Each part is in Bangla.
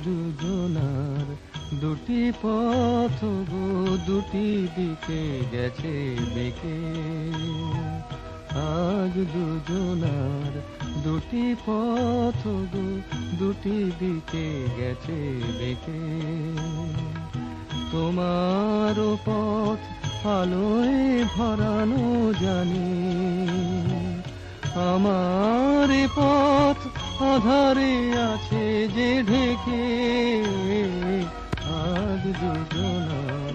দুজনার দুটি পথ গো, দুটি দিকে গেছে বেঁকে। আজ দুজনার দুটি পথ গো, দুটি দিকে গেছে বেঁকে। তোমার পথ আলোয় ভরানো জানি, আমার পথ আধারে আছে যে ঢেকে। আজ দুজনার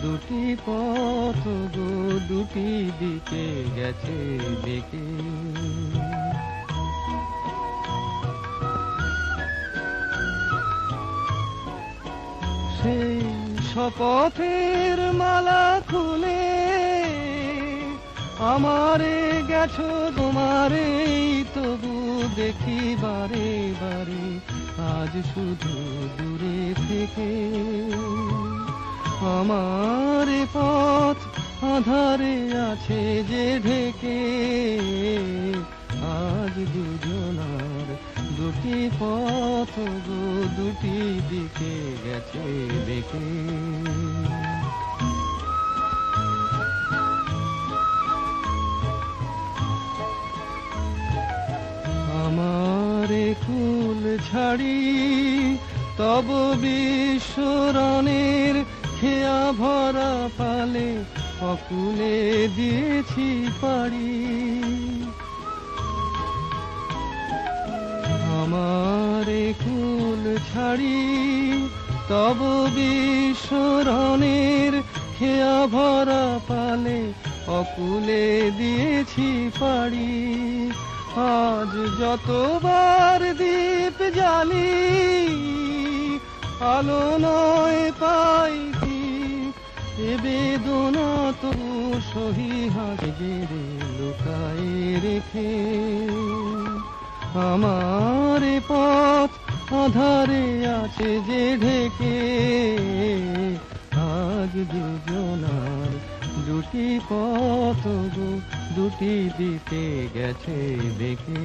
দুটি পথ গো, দুটি দিকে গেছে বেঁকে। সেই শপথের মালা খুলে আমারে গেছো তোমারে, তবু দেখি বারে বারে আজ শুধু দূরে থেকে। আমার পথ আধারে আছে যে ঢেকে। আজ দুজনার দুটি পথ গো, দুটি দিকে গেছে বেঁকে। আমারে কুল ছাড়ি তব বিশ্বরণের খেয়া ভরা পালে অকুলে দিয়েছি পাড়ি। আমারে কুল ছাড়ি তব বিশ্বরণের খেয়া ভরা পালে অকুলে দিয়েছি পাড়ি। আজ যতবার দীপ জ্বালি আলো নয় পাই কি, এ বেদনা তো সহি হাজে লুকায় রেখে। আমার পথ আধারে আছে যে ঢেকে। আজ দুজনার দুটি পথ গো, দুটি দিকে গেছে বেঁকে।